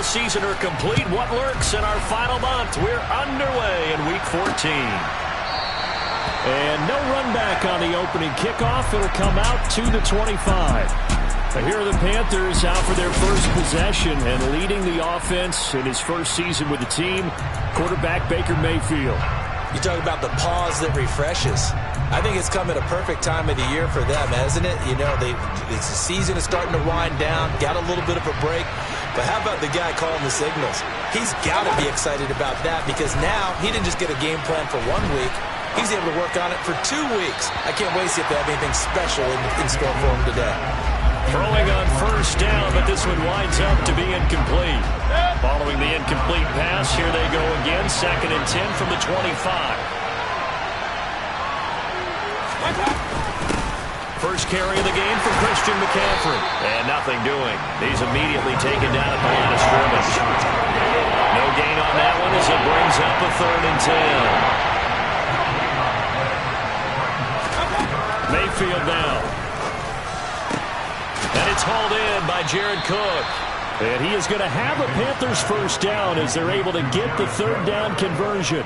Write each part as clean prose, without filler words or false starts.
season are complete. What lurks in our final month? We're underway in Week 14. And no run back on the opening kickoff. It'll come out to the 25. Here are the Panthers out for their first possession and leading the offense in his first season with the team, quarterback Baker Mayfield. You talk about the pause that refreshes. I think it's come at a perfect time of the year for them, hasn't it? You know, the season is starting to wind down, got a little bit of a break. But how about the guy calling the signals? He's got to be excited about that because now he didn't just get a game plan for 1 week. He's able to work on it for 2 weeks. I can't wait to see if they have anything special in store for him today. Throwing on first down, but this one winds up to be incomplete. Following the incomplete pass, here they go again. 2nd and 10 from the 25. First carry of the game for Christian McCaffrey. And nothing doing. He's immediately taken down at the line of scrimmage. No gain on that one as it brings up a 3rd and 10. Mayfield now. And it's hauled in by Jared Cook. And he is going to have a Panthers first down as they're able to get the 3rd down conversion.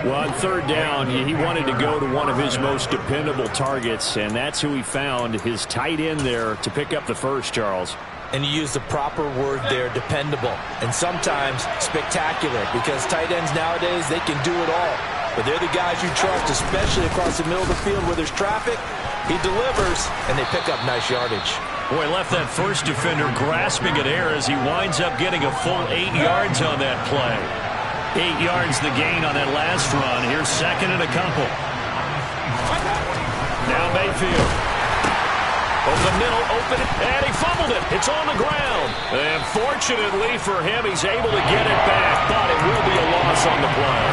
Well, on 3rd down, he wanted to go to one of his most dependable targets, and that's who he found, his tight end there, to pick up the first, Charles. And you use the proper word there, dependable, and sometimes spectacular, because tight ends nowadays, they can do it all. But they're the guys you trust, especially across the middle of the field where there's traffic. He delivers, and they pick up nice yardage. Boy, left that first defender grasping at air as he winds up getting a full 8 yards on that play. 8 yards the gain on that last run. Here's 2nd and a couple. Now Mayfield. Over the middle, open, and he fumbled it. It's on the ground. And fortunately for him, he's able to get it back, but it will be a loss on the play.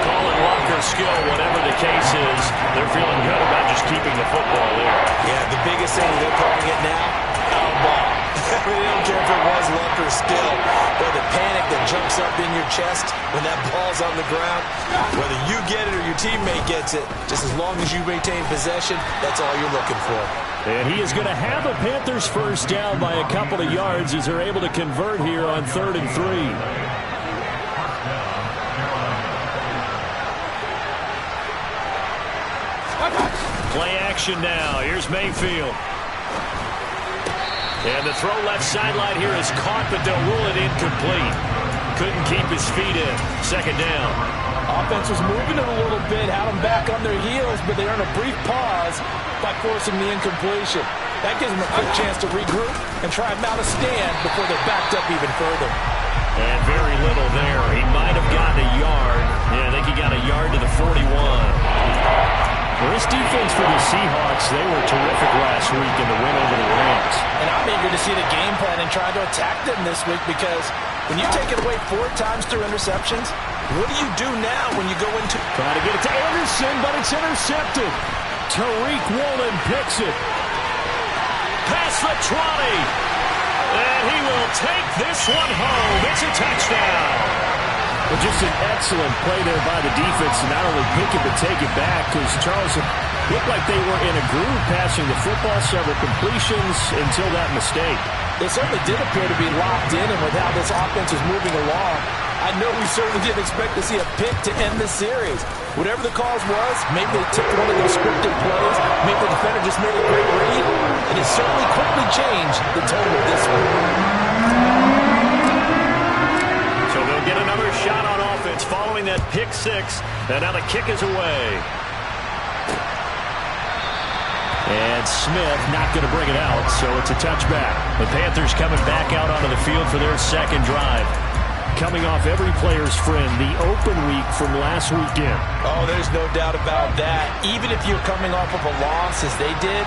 Call it luck or skill, whatever the case is. They're feeling good about just keeping the football there. Yeah, the biggest thing they're calling it now, foul ball. They don't care if it was luck or skill. Or the panic that jumps up in your chest when that ball's on the ground. Whether you get it or your teammate gets it, just as long as you maintain possession, that's all you're looking for. And he is going to have a Panthers first down by a couple of yards as they're able to convert here on 3rd and 3. Play action now. Here's Mayfield. And the throw left sideline here is caught, but they'll rule it incomplete. Couldn't keep his feet in. 2nd down. Offense was moving it a little bit, had them back on their heels, but they earn a brief pause by forcing the incompletion. That gives them a quick chance to regroup and try and mount a stand before they're backed up even further. And very little there. He might have gotten a yard. Yeah, I think he got a yard to the 41. Well, this defense for the Seahawks, they were terrific last week in the win over the Rams. And I'm eager to see the game plan and try to attack them this week because when you take it away 4 times through interceptions, what do you do now when you go into... Trying to get it to Anderson, but it's intercepted. Tariq Woolen picks it. Pass the 20. And he will take this one home. It's a touchdown. Well, just an excellent play there by the defense to not only pick it but take it back because Charles looked like they were in a groove passing the football, several completions until that mistake. They certainly did appear to be locked in, and with how this offense was moving along, I know we certainly didn't expect to see a pick to end the series. Whatever the cause was, maybe they took one of those scripted plays, maybe the defender just made a great read, and it certainly quickly changed the tone of this one. So they'll get another shot on offense following that pick 6, and now the kick is away. And Smith not going to bring it out, so it's a touchback. The Panthers coming back out onto the field for their 2nd drive. Coming off every player's friend, the open week from last weekend. Oh, there's no doubt about that. Even if you're coming off of a loss as they did,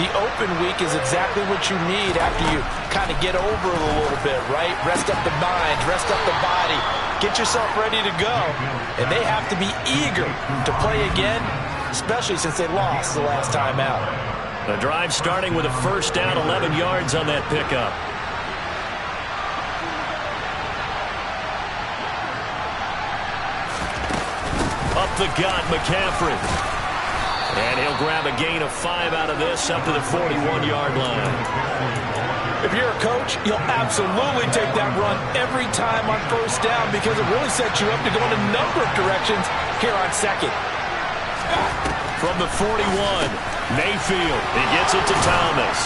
the open week is exactly what you need after you kind of get over it a little bit, right? Rest up the mind, rest up the body, get yourself ready to go. And they have to be eager to play again, especially since they lost the last time out. The drive starting with a first down, 11 yards on that pickup. Up the gut, McCaffrey. And he'll grab a gain of 5 out of this up to the 41-yard line. If you're a coach, you'll absolutely take that run every time on first down because it really sets you up to go in a number of directions here on second. From the 41, Mayfield. He gets it to Thomas.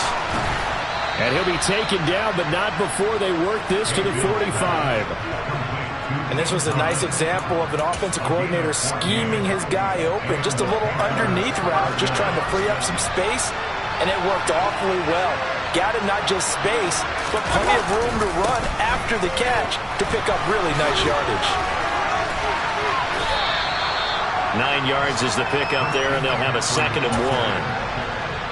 And he'll be taken down, but not before they work this to the 45. And this was a nice example of an offensive coordinator scheming his guy open. Just a little underneath route, just trying to free up some space, and it worked awfully well. Got him not just space, but plenty of room to run after the catch to pick up really nice yardage. 9 yards is the pickup there, and they'll have a 2nd and 1.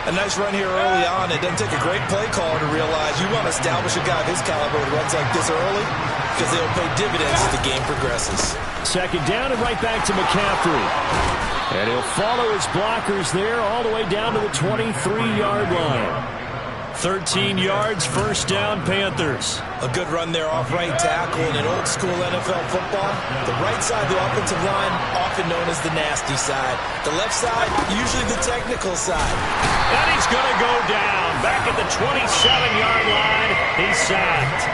A nice run here early on. It doesn't take a great play caller to realize you want to establish a guy of his caliber who runs like this early because they'll pay dividends as the game progresses. 2nd down and right back to McCaffrey. And he'll follow his blockers there all the way down to the 23-yard line. 13 yards, 1st down, Panthers. A good run there off right tackle in an old-school NFL football. The right side of the offensive line, often known as the nasty side. The left side, usually the technical side. And he's going to go down. Back at the 27-yard line, he's sacked.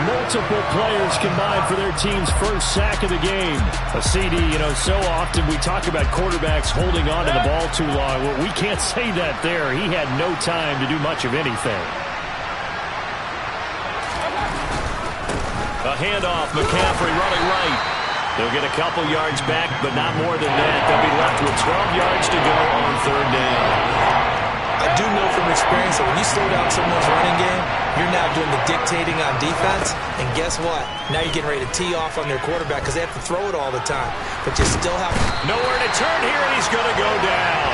Multiple players combined for their team's first sack of the game. A CD, so often we talk about quarterbacks holding on to the ball too long. Well, we can't say that there. He had no time to do much of anything. A handoff, McCaffrey running right. They'll get a couple yards back, but not more than that. They'll be left with 12 yards to go on 3rd down. I do know from experience that when you slow down someone's running game, you're now doing the dictating on defense. And guess what? Now you're getting ready to tee off on their quarterback because they have to throw it all the time. But you still have nowhere to turn here, and he's going to go down.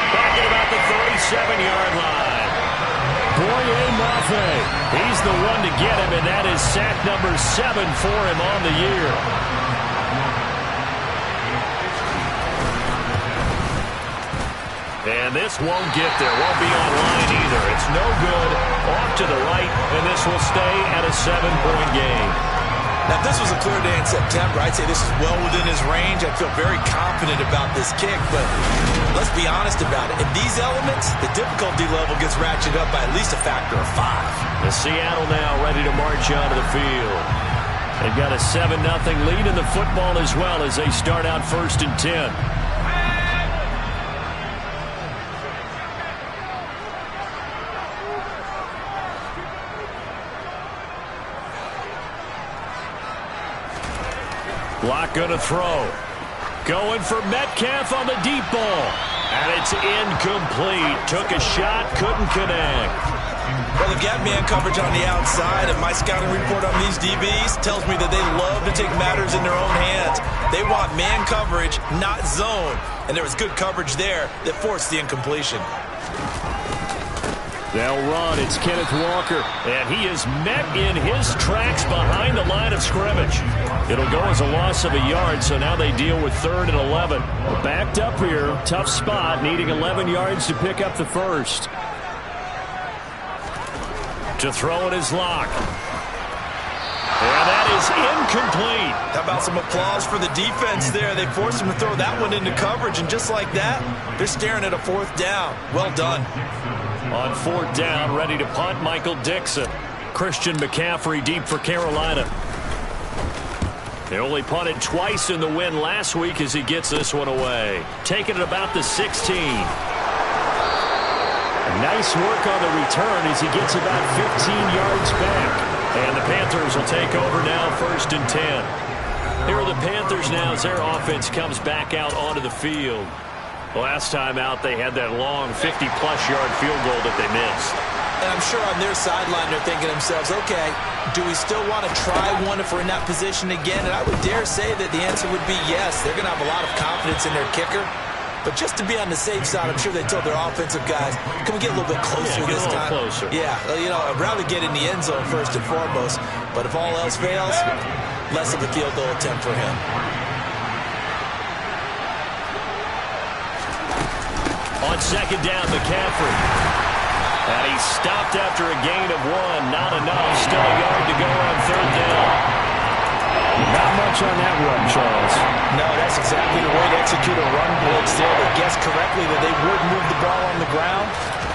Back at about the 37-yard line. Boye Mafe. He's the one to get him, and that is sack number 7 for him on the year. And this won't get there. Won't be online either. It's no good. Off to the right, and this will stay at a 7-point game. Now, if this was a clear day in September, I'd say this is well within his range. I feel very confident about this kick, but let's be honest about it. In these elements, the difficulty level gets ratcheted up by at least a factor of 5. The Seattle now ready to march onto the field. They've got a 7-0 lead in the football as well as they start out 1st and 10. Block going to throw. Going for Metcalf on the deep ball. And it's incomplete. Took a shot, couldn't connect. Well, they've got man coverage on the outside, and my scouting report on these DBs tells me that they love to take matters in their own hands. They want man coverage, not zone. And there was good coverage there that forced the incompletion. They'll run. It's Kenneth Walker. And he is met in his tracks behind the line of scrimmage. It'll go as a loss of a yard, so now they deal with 3rd and 11. Backed up here. Tough spot, needing 11 yards to pick up the first. To throw in his lock. And that is incomplete. How about some applause for the defense there? They forced him to throw that one into coverage, and just like that, they're staring at a 4th down. Well done. On 4th down, ready to punt, Michael Dixon. Christian McCaffrey deep for Carolina. They only punted twice in the win last week as he gets this one away. Taking it about the 16. Nice work on the return as he gets about 15 yards back. And the Panthers will take over now 1st and 10. Here are the Panthers now as their offense comes back out onto the field. Last time out, they had that long 50-plus yard field goal that they missed. And I'm sure on their sideline they're thinking to themselves, okay, do we still want to try one if we're in that position again? And I would dare say that the answer would be yes. They're going to have a lot of confidence in their kicker. But just to be on the safe side, I'm sure they told their offensive guys, can we get a little bit closer this time? Closer. Yeah, I'd rather get in the end zone first and foremost. But if all else fails, less of a field goal attempt for him. On 2nd down, McCaffrey. And he stopped after a gain of 1. Not enough. Still a yard to go on 3rd down. Not much on that run, Charles. No, that's exactly the way to execute a run blitz there. They guessed correctly that they would move the ball on the ground,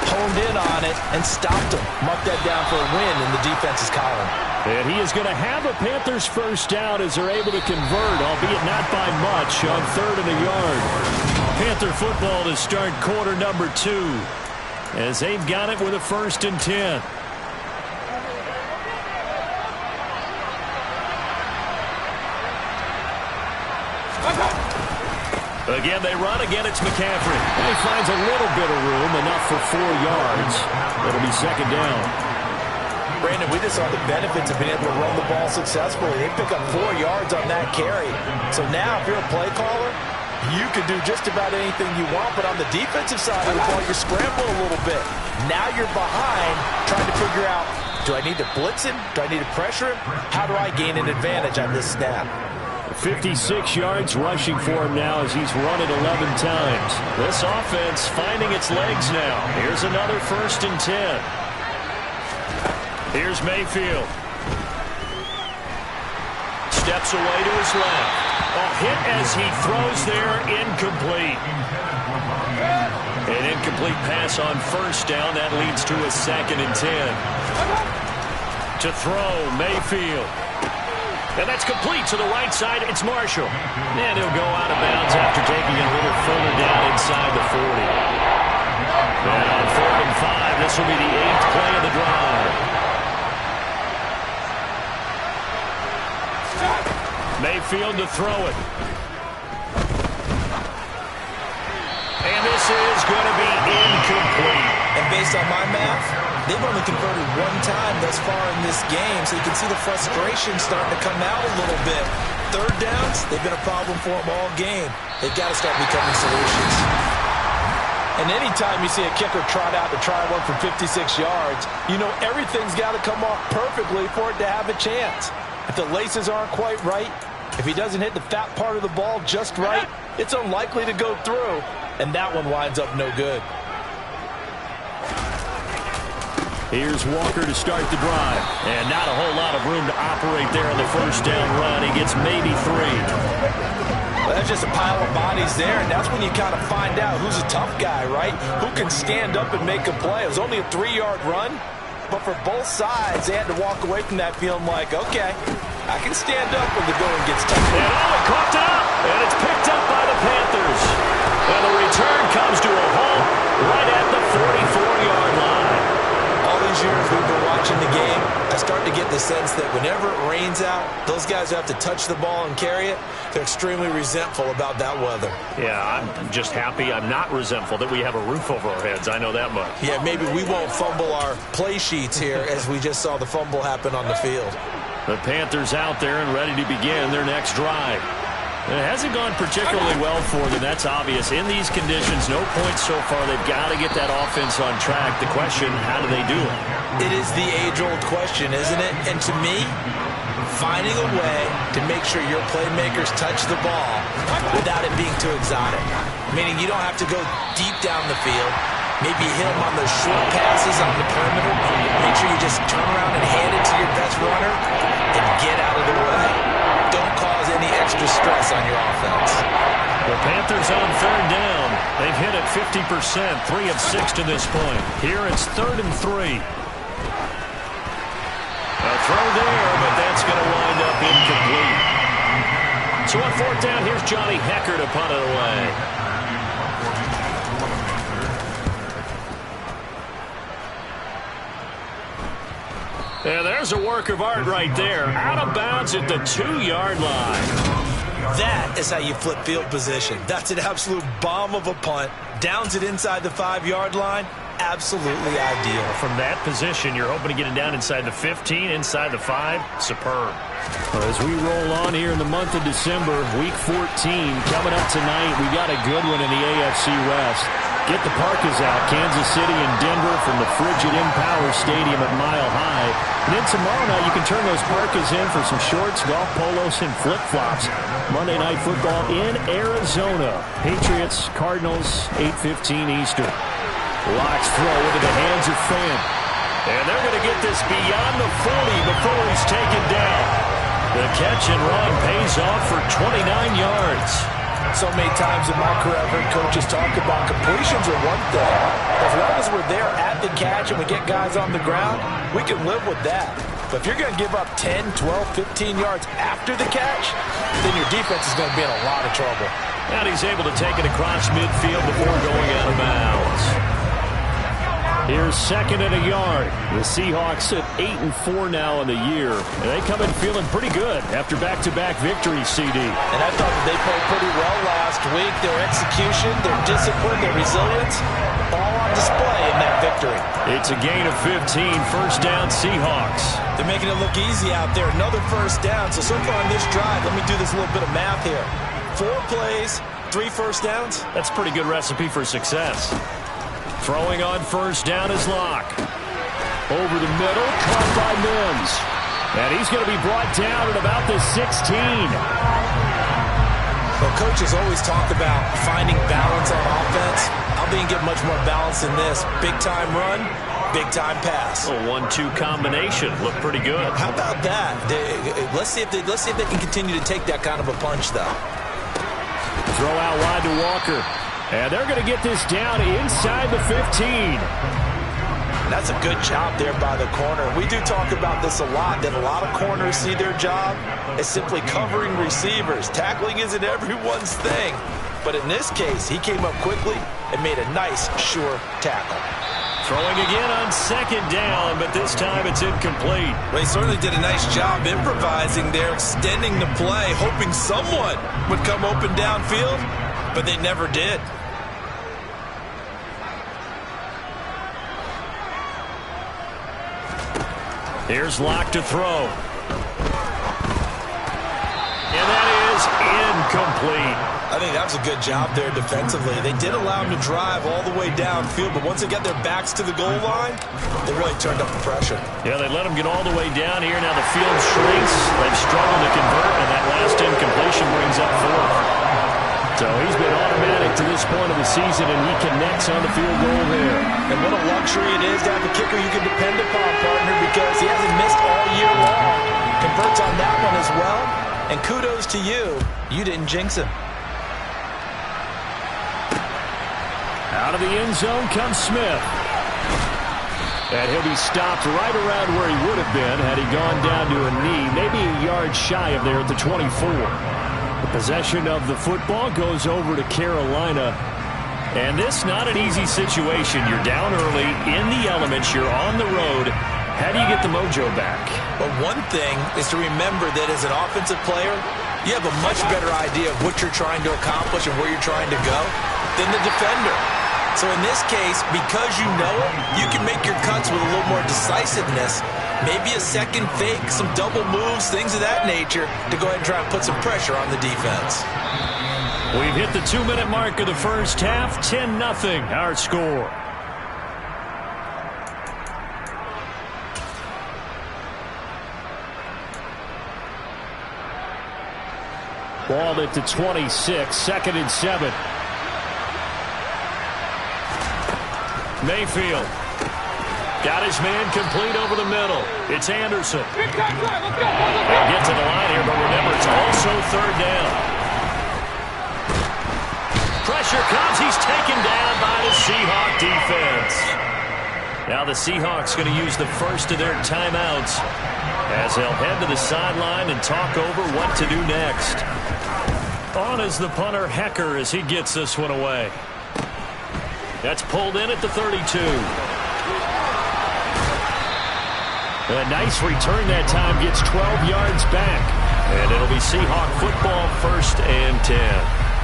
hone honed in on it and stopped him. Mark that down for a win in the defense's column. And he is going to have a Panthers first down as they're able to convert, albeit not by much, on 3rd and a yard. Panther football to start quarter number 2 as they've got it with a 1st and 10. Again, they run. Again, it's McCaffrey. And he finds a little bit of room, enough for 4 yards. It'll be 2nd down. Brandon, we just saw the benefits of being able to run the ball successfully. They pick up 4 yards on that carry. So now, if you're a play caller, you can do just about anything you want. But on the defensive side of the ball, you're scrambling a little bit. Now you're behind, trying to figure out, do I need to blitz him? Do I need to pressure him? How do I gain an advantage on this snap? 56 yards rushing for him now as he's run it 11 times. This offense finding its legs now. Here's another 1st and 10. Here's Mayfield. Steps away to his left. A hit as he throws there, incomplete. An incomplete pass on 1st down. That leads to a 2nd and 10. To throw, Mayfield. And that's complete to the right side. It's Marshall. And he'll go out of bounds after taking it a little further down inside the 40. And on 4th and 5, this will be the 8th play of the drive. Mayfield to throw it. And this is going to be incomplete. And based on my math, they've only converted 1 time thus far in this game, so you can see the frustration starting to come out a little bit. 3rd downs, they've been a problem for them all game. They've got to start becoming solutions. And anytime you see a kicker trot out to try one from 56 yards, you know everything's got to come off perfectly for it to have a chance. If the laces aren't quite right, if he doesn't hit the fat part of the ball just right, it's unlikely to go through, and that one winds up no good. Here's Walker to start the drive. And not a whole lot of room to operate there on the 1st down run. He gets maybe 3. Well, that's just a pile of bodies there, and that's when you kind of find out who's a tough guy, right? Who can stand up and make a play. It was only a 3-yard run, but for both sides, they had to walk away from that feeling like, okay, I can stand up when the going gets tough. And he caught it up, and it's picked up by the Panthers. And the return comes to a halt right at the 44-yard line. Years we've been watching the game, I start to get the sense that whenever it rains out, those guys who have to touch the ball and carry it, they're extremely resentful about that weather. Yeah, I'm just happy I'm not resentful that we have a roof over our heads. I know that much. Yeah, maybe we won't fumble our play sheets here as we just saw the fumble happen on the field. The Panthers out there and ready to begin their next drive. It hasn't gone particularly well for them, that's obvious. In these conditions, no points so far. They've got to get that offense on track. The question, how do they do it? It is the age-old question, isn't it? And to me, finding a way to make sure your playmakers touch the ball without it being too exotic. Meaning you don't have to go deep down the field. Maybe hit them on those short passes on the perimeter. Make sure you just turn around and hand it to your best runner and get out of the way. Don't cause any extra stress on your offense. The Panthers on 3rd down. They've hit it 50%, 3 of 6 to this point. Here it's 3rd and 3. A throw there, but that's going to wind up incomplete. So on 4th down, here's Johnny Hecker to punt it away. And there's a work of art right there. Out of bounds at the 2-yard line. That is how you flip field position. That's an absolute bomb of a punt. Downs it inside the 5-yard line. Absolutely ideal. From that position, you're hoping to get it down inside the 15, inside the 5. Superb. Well, as we roll on here in the month of December, Week 14 coming up tonight, we got a good one in the AFC West. Get the parkas out, Kansas City and Denver from the frigid Empower Stadium at Mile High. And then tomorrow night, you can turn those parkas in for some shorts, golf polos, and flip-flops. Monday Night Football in Arizona. Patriots, Cardinals, 8:15 Eastern. Locks throw into the hands of Finn. And they're going to get this beyond the 40 before he's taken down. The catch and run pays off for 29 yards. So many times in my career, I've heard coaches talk about completions are one thing. As long as we're there at the catch and we get guys on the ground, we can live with that. But if you're going to give up 10, 12, 15 yards after the catch, then your defense is going to be in a lot of trouble. And he's able to take it across midfield before going out of bounds. Here's second and a yard. The Seahawks at 8-4 now in the year. And they come in feeling pretty good after back-to-back victories, CD. And I thought that they played pretty well last week. Their execution, their discipline, their resilience, all on display in that victory. It's a gain of 15, first down Seahawks. They're making it look easy out there. Another first down. So far on this drive, let me do this little bit of math here. 4 plays, 3 first downs. That's a pretty good recipe for success. Throwing on first down is Locke. Over the middle, caught by Mims. And he's going to be brought down at about the 16. Well, coaches always talk about finding balance on offense. I don't think you get much more balance than this. Big-time run, big-time pass. A 1-2 combination. Looked pretty good. How about that? Let's see if they can continue to take that kind of a punch, though. Throw out wide to Walker. And they're going to get this down inside the 15. That's a good job there by the corner. We do talk about this a lot, that a lot of corners see their job as simply covering receivers. Tackling isn't everyone's thing. But in this case, he came up quickly and made a nice, sure tackle. Throwing again on second down, but this time it's incomplete. Well, he certainly did a nice job improvising there, extending the play, hoping someone would come open downfield, but they never did. Here's Locke to throw. And that is incomplete. I think that was a good job there defensively. They did allow him to drive all the way downfield, but once they got their backs to the goal line, they really turned up the pressure. Yeah, they let him get all the way down here. Now the field shrinks. They've struggled to convert, and that last incompletion brings up 4th. So he's been automatic to this point of the season, and he connects on the field goal there. And what a luxury it is to have a kicker you can depend upon, partner, because he hasn't missed all year long. Converts on that one as well. And kudos to you. You didn't jinx him. Out of the end zone comes Smith. And he'll be stopped right around where he would have been had he gone down to a knee, maybe a yard shy of there at the 24. The possession of the football goes over to Carolina. And this not an easy situation. You're down early, in the elements, you're on the road. How do you get the mojo back? Well, one thing is to remember that as an offensive player, you have a much better idea of what you're trying to accomplish and where you're trying to go than the defender. So in this case, because you know it, you can make your cuts with a little more decisiveness. Maybe a second fake, some double moves, things of that nature to go ahead and try and put some pressure on the defense. We've hit the 2-minute mark of the first half. 10-0 our score. Ball at the 26, 2nd and 7. Mayfield got his man complete over the middle. It's Anderson. They'll get to the line here, but remember, it's also 3rd down. Pressure comes. He's taken down by the Seahawk defense. Now the Seahawks going to use the first of their timeouts as they'll head to the sideline and talk over what to do next. On is the punter, Hecker, as he gets this one away. That's pulled in at the 32. A nice return that time, gets 12 yards back. And it'll be Seahawk football, 1st and 10.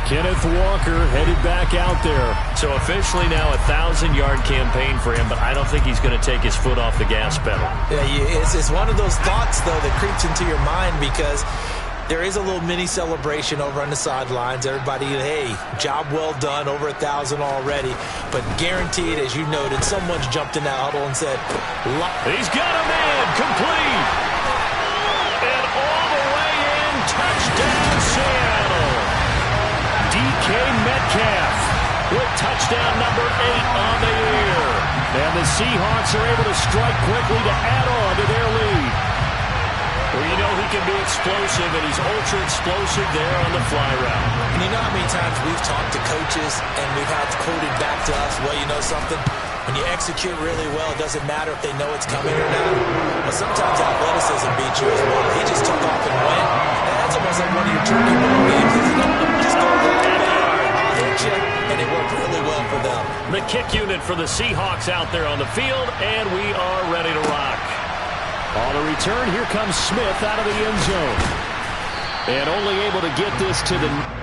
Kenneth Walker headed back out there. So officially now a 1,000-yard campaign for him, but I don't think he's going to take his foot off the gas pedal. Yeah, it's one of those thoughts, though, that creeps into your mind because there is a little mini celebration over on the sidelines. Everybody, hey, job well done, over 1,000 already. But guaranteed, as you noted, someone's jumped in that huddle and said, he's got a man, complete. And all the way in, touchdown Seattle. DK Metcalf with touchdown number 8 on the year. And the Seahawks are able to strike quickly to add on to their lead. Well, you know he can be explosive, and he's ultra explosive there on the fly route. And you know how many times we've talked to coaches and we've had quoted back to us, well, you know something? When you execute really well, it doesn't matter if they know it's coming or not. But sometimes athleticism beats you as well. He just took off and went. And that's almost like one of your turkey ball games, isn't it? Just go right there. I'll hit you. And it worked really well for them. The kick unit for the Seahawks out there on the field, and we are ready to rock. On the return, here comes Smith out of the end zone. And only able to get this to the...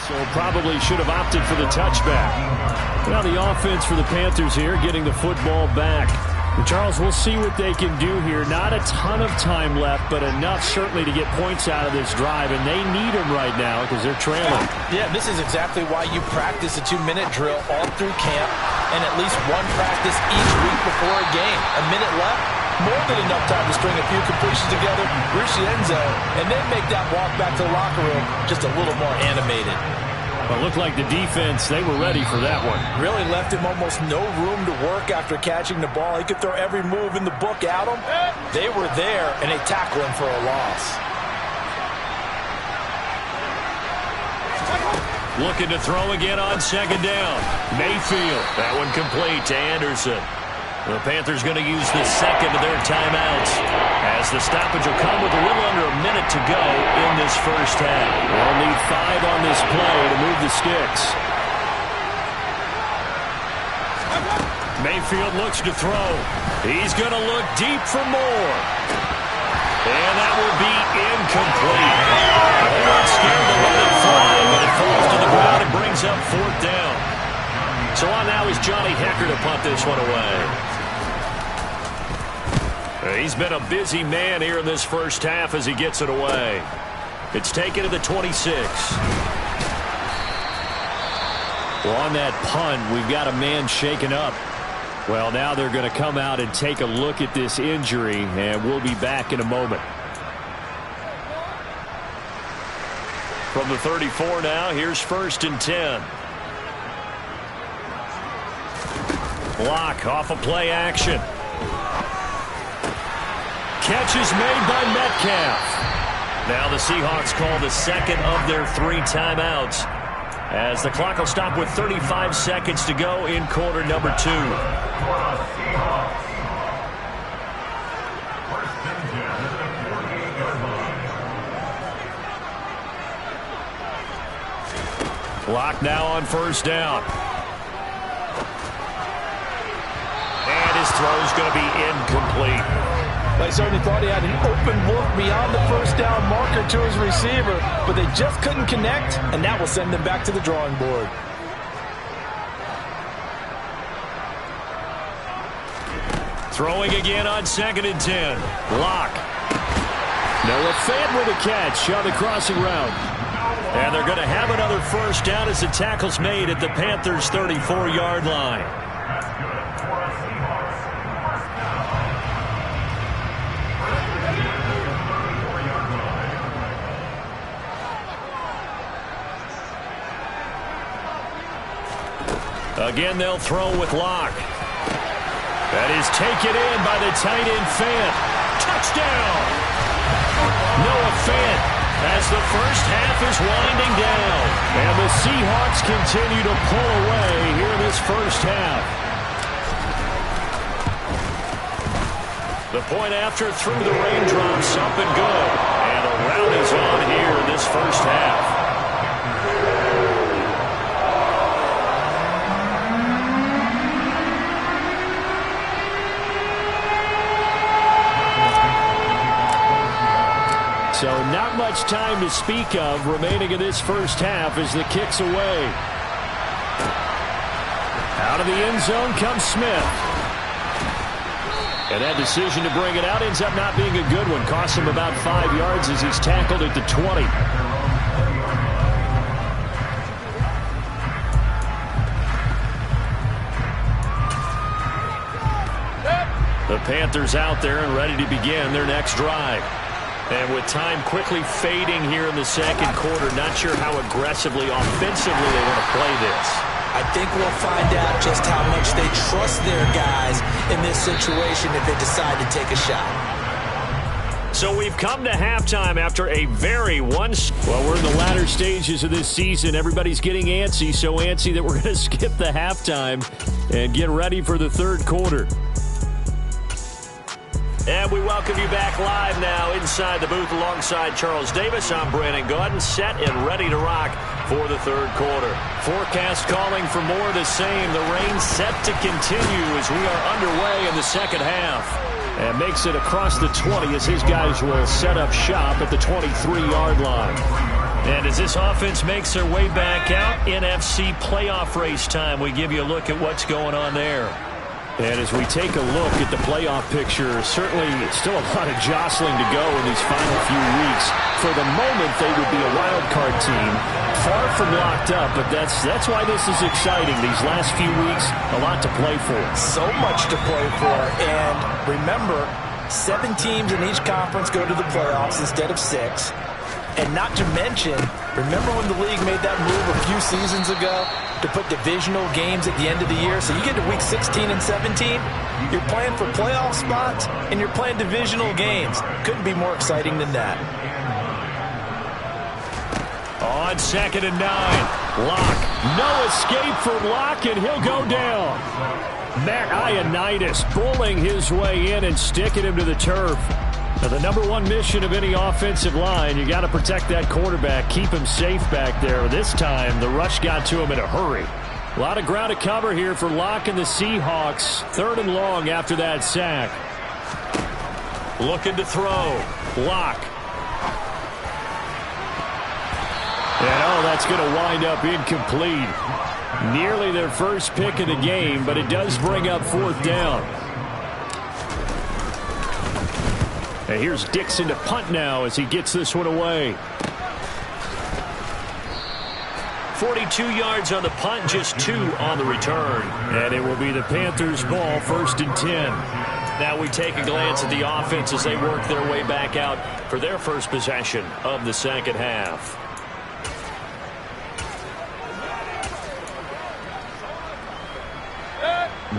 So probably should have opted for the touchback. Now the offense for the Panthers here getting the football back. And Charles, we'll see what they can do here. Not a ton of time left, but enough certainly to get points out of this drive. And they need them right now because they're trailing. Yeah, this is exactly why you practice a 2-minute drill all through camp and at least one practice each week before a game. A minute left, more than enough time to string a few completions together, reach the end zone, and then make that walk back to the locker room just a little more animated. Well, it looked like the defense, they were ready for that one. Really left him almost no room to work after catching the ball. He could throw every move in the book at him. They were there, and they tackled him for a loss. Looking to throw again on second down. Mayfield. That one complete to Anderson. The Panthers going to use the second of their timeouts as the stoppage will come with a little under a minute to go in this first half. They'll need 5 on this play to move the sticks. Mayfield looks to throw. He's going to look deep for more. And that will be incomplete. They're not scared to let it fly, but it falls to the ground and brings up 4th down. So on now is Johnny Hecker to punt this one away. He's been a busy man here in this first half as he gets it away. It's taken to the 26. Well, on that punt, we've got a man shaken up. Well, now they're going to come out and take a look at this injury, and we'll be back in a moment. From the 34 now, here's 1st and 10. Block off of play action. Catch is made by Metcalf. Now the Seahawks call the second of their 3 timeouts as the clock will stop with 35 seconds to go in quarter number 2. Clock now on 1st down. And his throw's going to be incomplete. I certainly thought he had an open look beyond the 1st down marker to his receiver, but they just couldn't connect, and that will send them back to the drawing board. Throwing again on 2nd and 10. Lock. Noah Fant with a catch on the crossing route. And they're going to have another 1st down as the tackle's made at the Panthers' 34-yard line. Again, they'll throw with Locke. That is taken in by the tight end Fant. Touchdown! Noah Fant as the first half is winding down. And the Seahawks continue to pull away here in this first half. The point after through the raindrops up and good. And a rout is on here in this first half. So not much much time to speak of remaining in this first half as the kick's away. Out of the end zone comes Smith. And that decision to bring it out ends up not being a good one. Costs him about 5 yards as he's tackled at the 20. The Panthers out there and ready to begin their next drive. And with time quickly fading here in the second quarter, not sure how aggressively, offensively they want to play this. I think we'll find out just how much they trust their guys in this situation if they decide to take a shot. So we've come to halftime after a very well, we're in the latter stages of this season. Everybody's getting antsy, so antsy that we're going to skip the halftime and get ready for the third quarter. And we welcome you back live now inside the booth alongside Charles Davis. I'm Brandon Gaudin, set and ready to rock for the third quarter. Forecast calling for more of the same. The rain set to continue as we are underway in the second half. And makes it across the 20 as his guys will set up shop at the 23-yard line. And as this offense makes their way back out, NFC playoff race time, we give you a look at what's going on there. And as we take a look at the playoff picture, certainly still a lot of jostling to go in these final few weeks. For the moment, they would be a wild card team, far from locked up, but that's why this is exciting. These last few weeks, a lot to play for. So much to play for, and remember, 7 teams in each conference go to the playoffs instead of 6. And not to mention, remember when the league made that move a few seasons ago to put divisional games at the end of the year? So you get to week 16 and 17, you're playing for playoff spots, and you're playing divisional games. Couldn't be more exciting than that. On 2nd and 9, Locke. No escape from Locke, and he'll go down. Matt Ioannidis bullying his way in and sticking him to the turf. Now, the number one mission of any offensive line, you got to protect that quarterback, keep him safe back there. This time, the rush got to him in a hurry. A lot of ground to cover here for Locke and the Seahawks. 3rd and long after that sack. Looking to throw. Locke. And, that's going to wind up incomplete. Nearly their first pick of the game, but it does bring up 4th down. And here's Dixon to punt now as he gets this one away. 42 yards on the punt, just 2 on the return. And it will be the Panthers' ball, 1st and 10. Now we take a glance at the offense as they work their way back out for their first possession of the second half.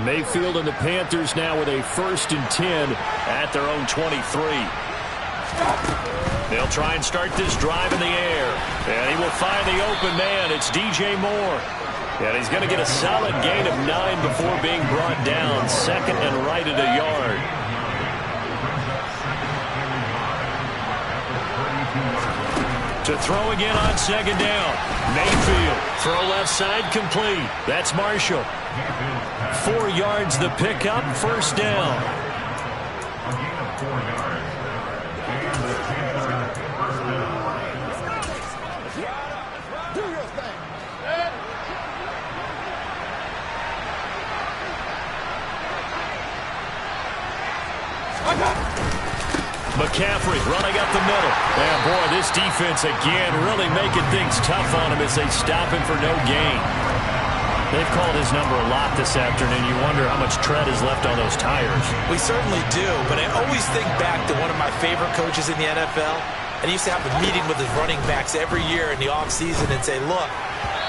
Mayfield and the Panthers now with a 1st and 10 at their own 23. They'll try and start this drive in the air. And he will find the open man. It's DJ Moore. And he's going to get a solid gain of 9 before being brought down. 2nd and right at a yard. To throw again on 2nd down. Mayfield. Throw left side complete. That's Marshall. 4 yards the pickup, 1st down. McCaffrey running up the middle. And boy, this defense again really making things tough on him as they stop him for no gain. They've called his number a lot this afternoon. You wonder how much tread is left on those tires. We certainly do, but I always think back to one of my favorite coaches in the NFL. And he used to have a meeting with his running backs every year in the offseason and say, look,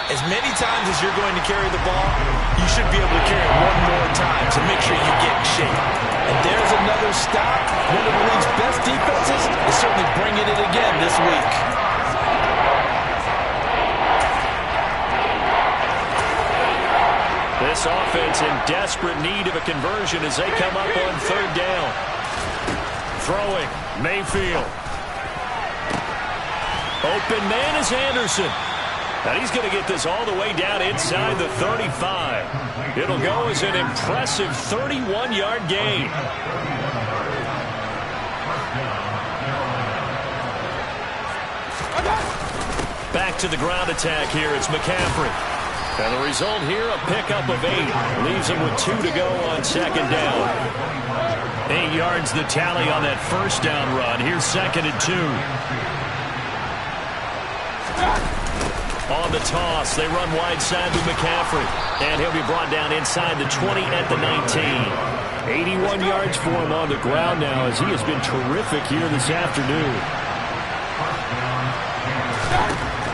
as many times as you're going to carry the ball, you should be able to carry it one more time to make sure you get in shape. And there's another stop. One of the league's best defenses is certainly bringing it again this week. This offense in desperate need of a conversion as they come up on 3rd down. Throwing, Mayfield. Open man is Anderson. And he's going to get this all the way down inside the 35. It'll go as an impressive 31-yard gain. Back to the ground attack here. It's McCaffrey. And the result here, a pickup of 8. Leaves him with 2 to go on second down. 8 yards the tally on that first down run. Here's 2nd and 2. On the toss, they run wide side to McCaffrey. And he'll be brought down inside the 20 at the 19. 81 yards for him on the ground now as he has been terrific here this afternoon.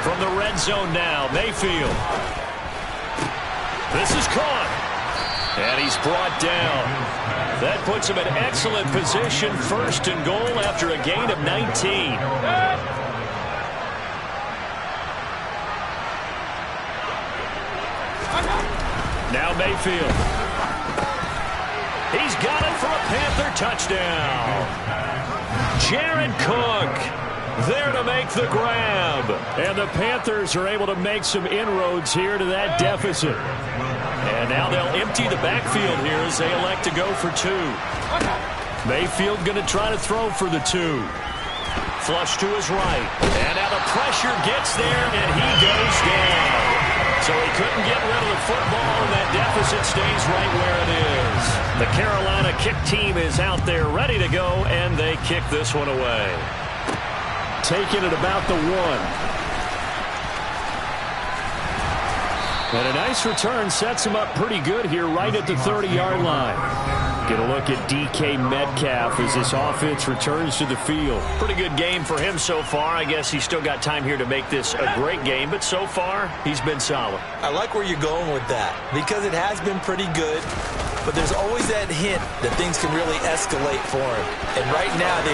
From the red zone now, Mayfield. This is caught. And he's brought down. That puts him in excellent position. 1st and goal after a gain of 19. Now Mayfield. He's got it for a Panther touchdown. Jared Cook there to make the grab. And the Panthers are able to make some inroads here to that deficit. And now they'll empty the backfield here as they elect to go for 2. Mayfield going to try to throw for the 2. Flush to his right. And now the pressure gets there, and he goes down. So he couldn't get rid of the football, and that deficit stays right where it is. The Carolina kick team is out there ready to go, and they kick this one away. Taking it about the 1. And a nice return sets him up pretty good here right at the 30-yard line. Get a look at DK Metcalf as this offense returns to the field. Pretty good game for him so far. I guess he's still got time here to make this a great game, but so far he's been solid. I like where you're going with that because it has been pretty good, but there's always that hint that things can really escalate for him. And right now they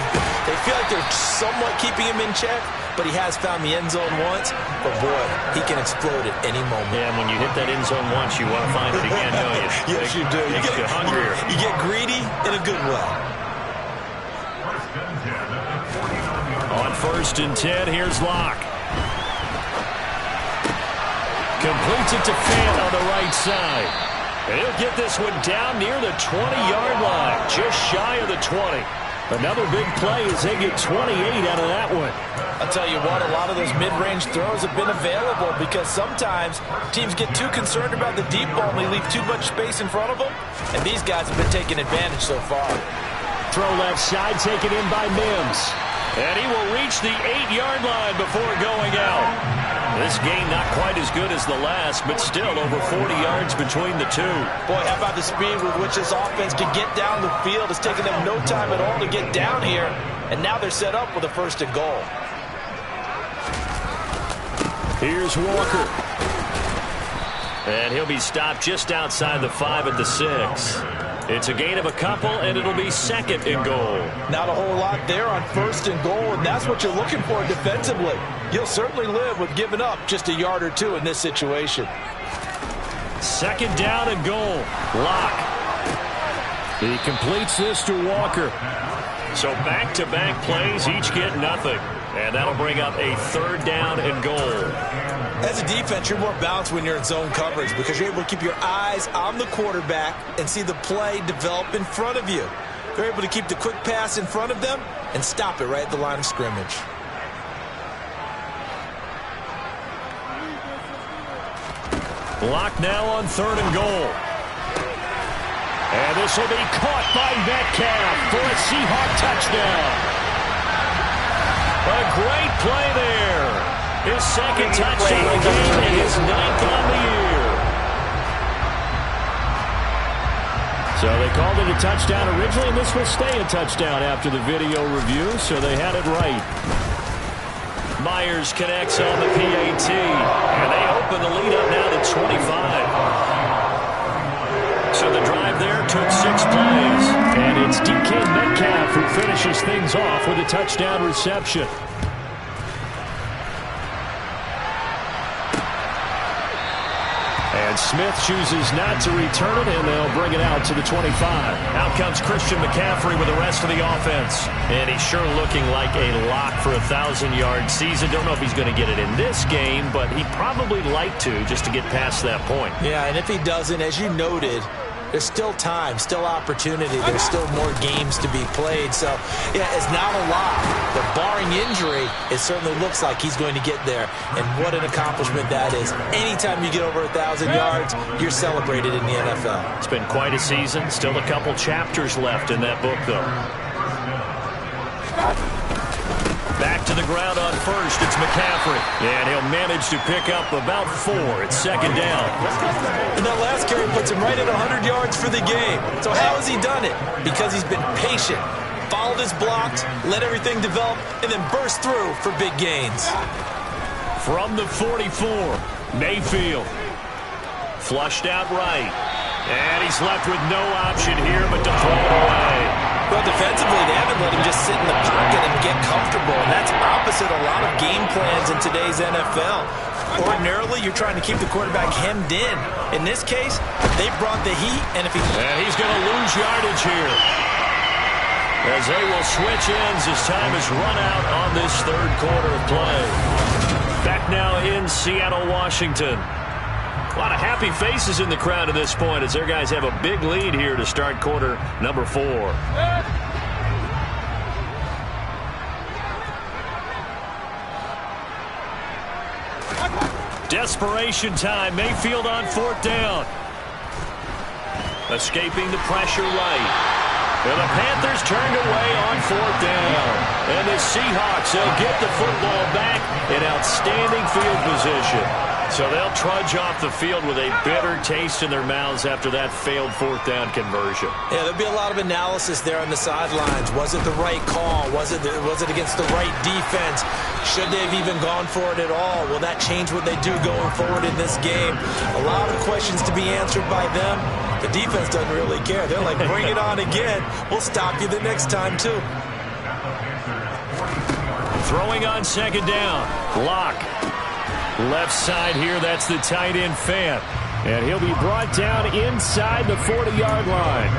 feel like they're somewhat keeping him in check, but he has found the end zone once. But, boy, he can explode at any moment. Yeah, and when you hit that end zone once, you want to find it again, don't you? Yes, you do. You get hungrier. You get greedy in a good way. On 1st and 10, here's Locke. Completes it to Fant on the right side. And he'll get this one down near the 20-yard line, just shy of the 20. Another big play as they get 28 out of that one. I'll tell you what, a lot of those mid-range throws have been available because sometimes teams get too concerned about the deep ball and they leave too much space in front of them. And these guys have been taking advantage so far. Throw left side taken in by Mims. And he will reach the 8-yard line before going out. This game not quite as good as the last, but still over 40 yards between the two. Boy, how about the speed with which this offense can get down the field? It's taken them no time at all to get down here, and now they're set up with a 1st and goal. Here's Walker. And he'll be stopped just outside the 5 at the 6. It's a gain of a couple, and it'll be 2nd and goal. Not a whole lot there on 1st and goal, and that's what you're looking for defensively. You'll certainly live with giving up just a yard or 2 in this situation. 2nd down and goal. Locke. He completes this to Walker. So back-to-back plays, each get nothing. And that'll bring up a 3rd down and goal. As a defense, you're more balanced when you're in zone coverage because you're able to keep your eyes on the quarterback and see the play develop in front of you. You're able to keep the quick pass in front of them and stop it right at the line of scrimmage. Locke now on 3rd and goal. And this will be caught by Metcalf for a Seahawks touchdown. A great play there. His 2nd touchdown of the game and his 9th on the year. So they called it a touchdown originally, and this will stay a touchdown after the video review, so they had it right. Myers connects on the PAT, and they open the lead up now to 25. So the drive there took 6 plays, and it's DK Metcalf who finishes things off with a touchdown reception. And Smith chooses not to return it, and they'll bring it out to the 25. Out comes Christian McCaffrey with the rest of the offense. And he's sure looking like a lock for a 1,000-yard season. Don't know if he's going to get it in this game, but he'd probably like to just to get past that point. Yeah, and if he doesn't, as you noted, There's still time, still opportunity. There's still more games to be played. So, yeah, it's not a lot. But barring injury, it certainly looks like he's going to get there. And what an accomplishment that is. Anytime you get over 1,000 yards, you're celebrated in the NFL. It's been quite a season. Still a couple chapters left in that book, though. Back to the ground on first. It's McCaffrey. And he'll manage to pick up about 4. It's second down. And that last carry puts him right at 100 yards for the game. So how has he done it? Because he's been patient, followed his blocks, let everything develop, and then burst through for big gains. From the 44, Mayfield. Flushed out right. And he's left with no option here but to throw it away. Well, defensively, they haven't let him just sit in the pocket and get comfortable, and that's opposite a lot of game plans in today's NFL. Ordinarily, you're trying to keep the quarterback hemmed in. In this case, they brought the heat, and if he... And he's going to lose yardage here, as they will switch ends as time is run out on this third quarter of play. Back now in Seattle, Washington. A lot of happy faces in the crowd at this point as their guys have a big lead here to start quarter number 4. Desperation time. Mayfield on 4th down. Escaping the pressure right. And the Panthers turned away on 4th down. And the Seahawks, they'll get the football back in outstanding field position. So they'll trudge off the field with a bitter taste in their mouths after that failed 4th down conversion. Yeah, there'll be a lot of analysis there on the sidelines. Was it the right call? Was it against the right defense? Should they have even gone for it at all? Will that change what they do going forward in this game? A lot of questions to be answered by them. The defense doesn't really care. They're like, bring it on again. We'll stop you the next time, too. Throwing on 2nd down. Lock. Left side here, that's the tight end Fant. And he'll be brought down inside the 40-yard line.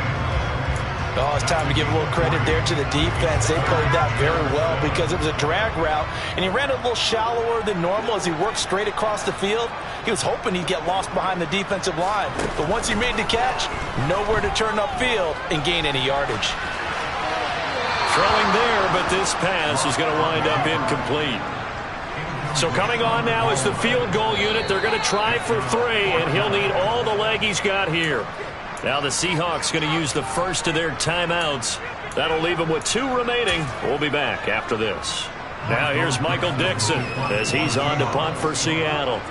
Oh, it's time to give a little credit there to the defense. They played that very well because it was a drag route, and he ran a little shallower than normal as he worked straight across the field. He was hoping he'd get lost behind the defensive line. But once he made the catch, nowhere to turn upfield and gain any yardage. Throwing there, but this pass is going to wind up incomplete. So coming on now is the field goal unit. They're going to try for 3, and he'll need all the leg he's got here. Now the Seahawks going to use the first of their timeouts. That'll leave them with 2 remaining. We'll be back after this. Now here's Michael Dixon as he's on to punt for Seattle.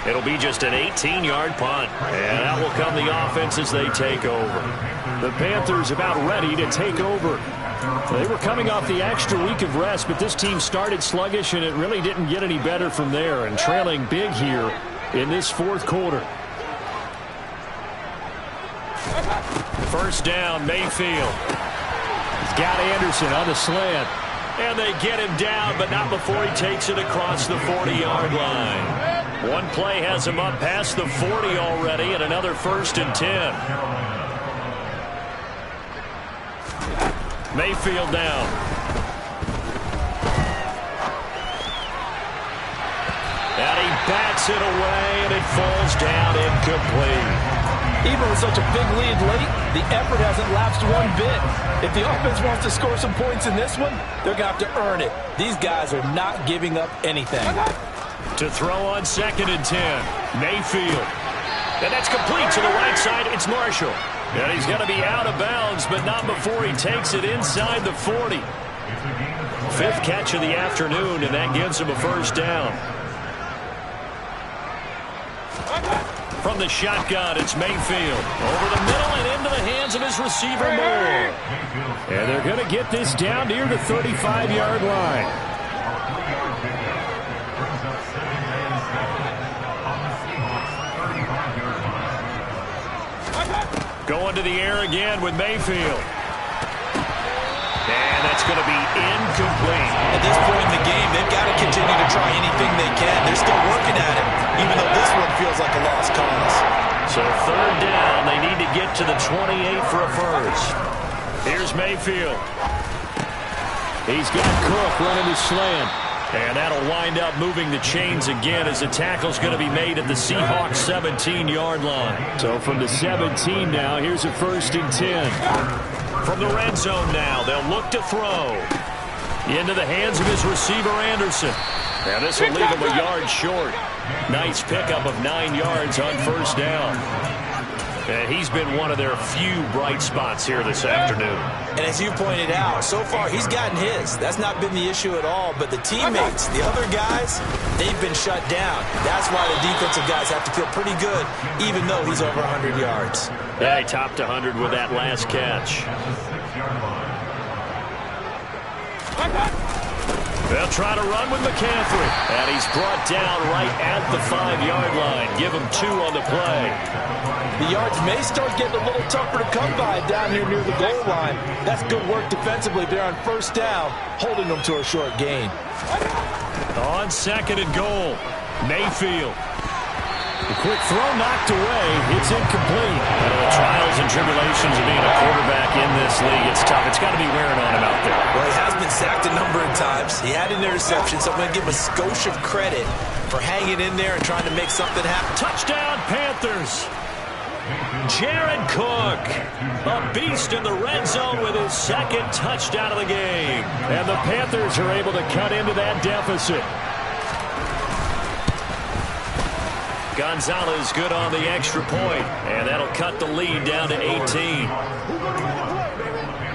It'll be just an 18-yard punt. And out will come the offense as they take over. The Panthers about ready to take over. They were coming off the extra week of rest, but this team started sluggish, and it really didn't get any better from there, and trailing big here in this 4th quarter. First down, Mayfield. He's got Anderson on the slant. And they get him down, but not before he takes it across the 40-yard line. One play has him up past the 40 already, and another 1st and 10. Mayfield down. And he bats it away, and it falls down incomplete. Even with such a big lead late, the effort hasn't lapsed one bit. If the offense wants to score some points in this one, they're going to have to earn it. These guys are not giving up anything. To throw on 2nd and 10, Mayfield. And that's complete to the right side. It's Marshall. And he's going to be out of bounds, but not before he takes it inside the 40. 5th catch of the afternoon, and that gives him a 1st down. From the shotgun, it's Mayfield. Over the middle and into the hands of his receiver, Moore. And they're going to get this down near the 35-yard line. Going to the air again with Mayfield. And that's going to be incomplete. At this point in the game, they've got to continue to try anything they can. They're still working at it, even though this one feels like a lost cause. So 3rd down, they need to get to the 28 for a 1st. Here's Mayfield. He's got Cook running his slant. And that'll wind up moving the chains again as the tackle's going to be made at the Seahawks 17-yard line. So from the 17 now, here's a 1st and 10. From the red zone now, they'll look to throw. Into the hands of his receiver, Anderson. And this will leave him a yard short. Nice pickup of 9 yards on 1st down. And he's been one of their few bright spots here this afternoon. And as you pointed out, so far he's gotten his. That's not been the issue at all. But the teammates, the other guys, they've been shut down. That's why the defensive guys have to feel pretty good, even though he's over 100 yards. Yeah, he topped 100 with that last catch. They'll try to run with McCaffrey. And he's brought down right at the 5-yard line. Give him 2 on the play. The yards may start getting a little tougher to come by down here near the goal line. That's good work defensively there on 1st down, holding them to a short gain. On 2nd and goal, Mayfield. The quick throw knocked away. It's incomplete. The trials and tribulations of being a quarterback in this league, it's tough. It's got to be wearing on him out there. Well, he has been sacked a number of times. He had an interception, so I'm going to give him a skosh of credit for hanging in there and trying to make something happen. Touchdown, Panthers. Jared Cook, a beast in the red zone with his 2nd touchdown of the game. And the Panthers are able to cut into that deficit. Gonzalez good on the extra point, and that'll cut the lead down to 18.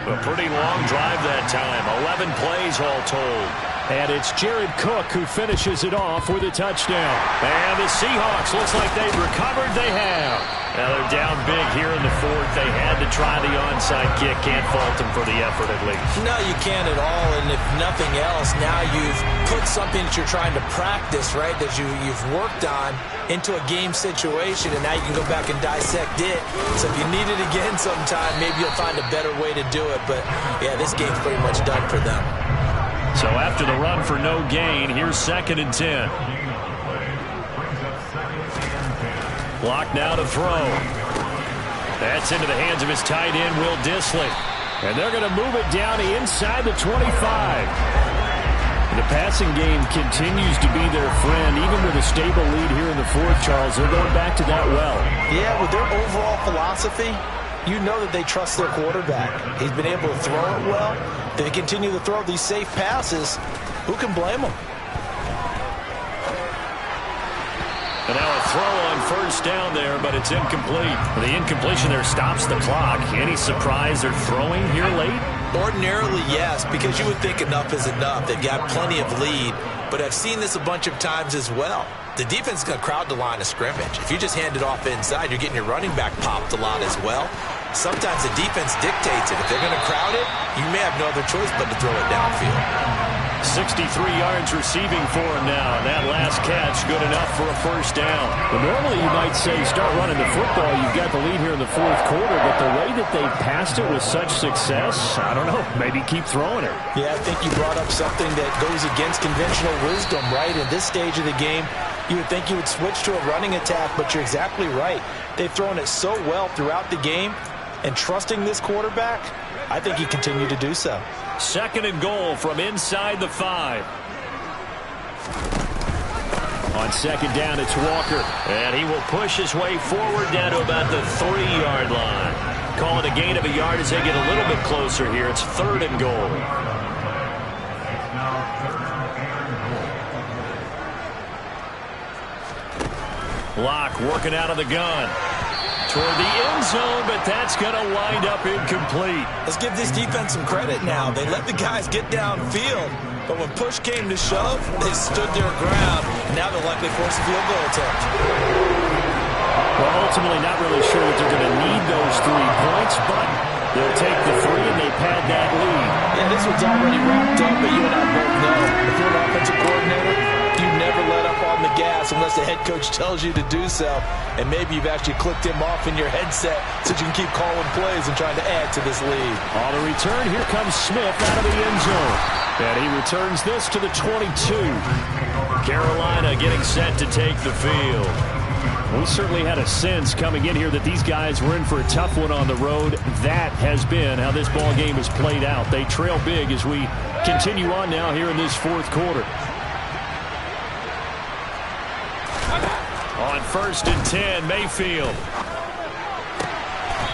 A pretty long drive that time, 11 plays all told. And it's Jared Cook who finishes it off with a touchdown. And the Seahawks, looks like they've recovered. They have. Now they're down big here in the 4th. They had to try the onside kick. Can't fault them for the effort at least. No, you can't at all. And if nothing else, now you've put something that you're trying to practice, right, that you've worked on into a game situation, and now you can go back and dissect it. So if you need it again sometime, maybe you'll find a better way to do it. But, yeah, this game's pretty much done for them. So after the run for no gain, here's 2nd and 10. Block now to throw. That's into the hands of his tight end, Will Dissly. And they're going to move it down inside the 25. The passing game continues to be their friend, even with a stable lead here in the 4th, Charles. They're going back to that well. Yeah, with their overall philosophy, you know that they trust their quarterback. He's been able to throw it well. They continue to throw these safe passes. Who can blame them? And now a throw on 1st down there, but it's incomplete. The incompletion there stops the clock. Any surprise they're throwing here late? Ordinarily, yes, because you would think enough is enough. They've got plenty of lead, but I've seen this a bunch of times as well. The defense is going to crowd the line of scrimmage. If you just hand it off inside, you're getting your running back popped a lot as well. Sometimes the defense dictates it. If they're going to crowd it, you may have no other choice but to throw it downfield. 63 yards receiving for him now. That last catch good enough for a 1st down. But normally you might say start running the football. You've got the lead here in the 4th quarter, but the way that they passed it with such success, I don't know, maybe keep throwing it. Yeah, I think you brought up something that goes against conventional wisdom, right? At this stage of the game, you would think you would switch to a running attack, but you're exactly right. They've thrown it so well throughout the game, and trusting this quarterback, I think he continued to do so. 2nd and goal from inside the 5. On 2nd down, it's Walker. And he will push his way forward down to about the 3-yard line. Call it a gain of a yard as they get a little bit closer here. It's 3rd and goal. Locke working out of the gun. Toward the end zone, but that's going to wind up incomplete. Let's give this defense some credit now. They let the guys get downfield, but when push came to shove, they stood their ground. Now they'll likely force a field goal attempt. Well, ultimately not really sure that they're going to need those 3 points, but they'll take the 3 and they pad that lead. Yeah, this one's already wrapped up, but you and I both know if you're an offensive coordinator, you never let up on the gas unless the head coach tells you to do so. And maybe you've actually clicked him off in your headset so you can keep calling plays and trying to add to this lead. On the return, here comes Smith out of the end zone. And he returns this to the 22. Carolina getting set to take the field. We certainly had a sense coming in here that these guys were in for a tough one on the road. That has been how this ball game has played out. They trail big as we continue on now here in this fourth quarter. On 1st and 10, Mayfield.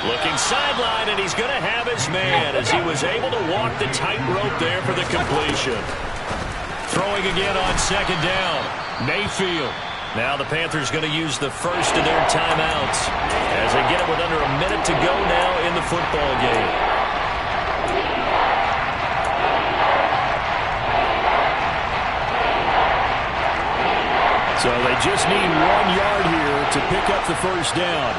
Looking sideline, and he's going to have his man as he was able to walk the tightrope there for the completion. Throwing again on 2nd down, Mayfield. Now the Panthers going to use the first of their timeouts as they get it with under a minute to go now in the football game. So they just need 1 yard here to pick up the first down.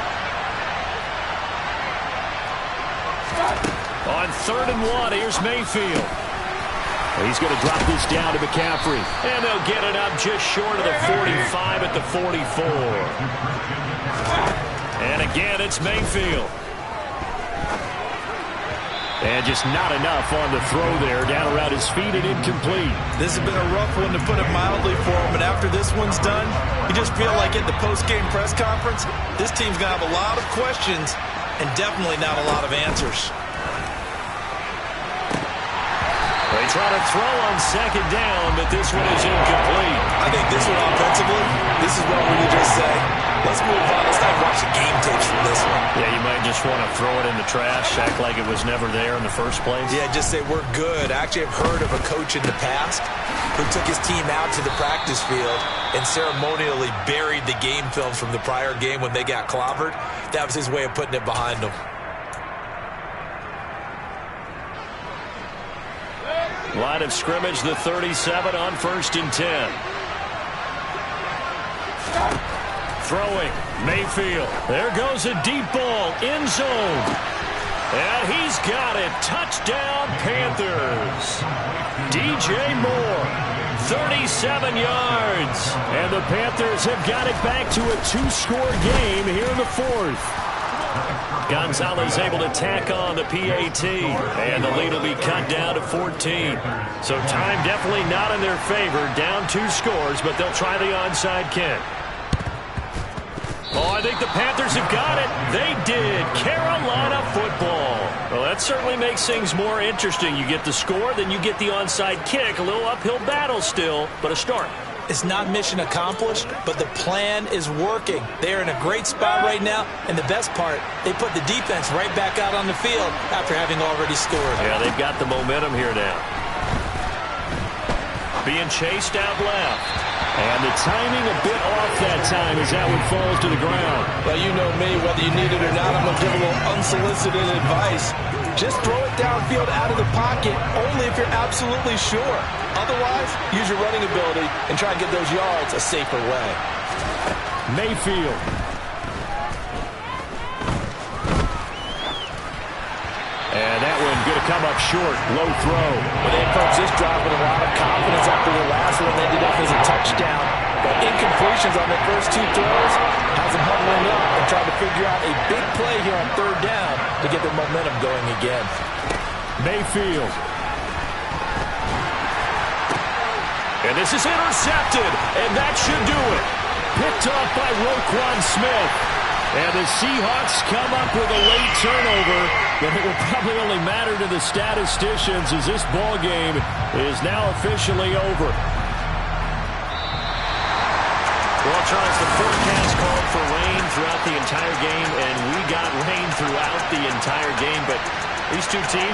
On 3rd and 1, here's Mayfield. He's going to drop this down to McCaffrey. And they'll get it up just short of the 45 at the 44. And again, it's Mayfield. And just not enough on the throw there. Down around his feet and incomplete. This has been a rough one, to put it mildly, for him. And after this one's done, you just feel like at the post-game press conference, this team's going to have a lot of questions and definitely not a lot of answers. They try to throw on 2nd down, but this one is incomplete. I think this one offensively, this is one where you just say, let's move on. Let's not watch the game tapes from this one. Yeah, you might just want to throw it in the trash, act like it was never there in the first place. Yeah, just say we're good. I actually have heard of a coach in the past who took his team out to the practice field and ceremonially buried the game films from the prior game when they got clobbered. That was his way of putting it behind them. Line of scrimmage, the 37 on 1st and 10. Throwing, Mayfield. There goes a deep ball, end zone. And he's got it. Touchdown, Panthers. DJ Moore, 37 yards. And the Panthers have got it back to a 2-score game here in the 4th. Gonzalez able to tack on the PAT, and the lead will be cut down to 14. So time definitely not in their favor. Down 2 scores, but they'll try the onside kick. Oh, I think the Panthers have got it. They did. Carolina football. Well, that certainly makes things more interesting. You get the score, then you get the onside kick. A little uphill battle still, but a start. It's not mission accomplished, but the plan is working. They're in a great spot right now, and the best part, they put the defense right back out on the field after having already scored. Yeah, they've got the momentum here now. Being chased out left. And the timing a bit off that time as that one falls to the ground. Well, you know me, whether you need it or not, I'm going to give a little unsolicited advice. Just throw it downfield out of the pocket, only if you're absolutely sure. Otherwise, use your running ability and try and get those yards a safer way. Mayfield. And that one going to come up short. Low throw. Well, they approached this drive with a lot of confidence after the last one ended up as a touchdown. But incompletions on their first 2 throws has them huddling up and trying to figure out a big play here on 3rd down to get their momentum going again. Mayfield. And this is intercepted, and that should do it. Picked off by Roquan Smith. And the Seahawks come up with a late turnover, but it will probably only matter to the statisticians as this ball game is now officially over. Well, Charles, the forecast called for rain throughout the entire game, and we got rain throughout the entire game, but these two teams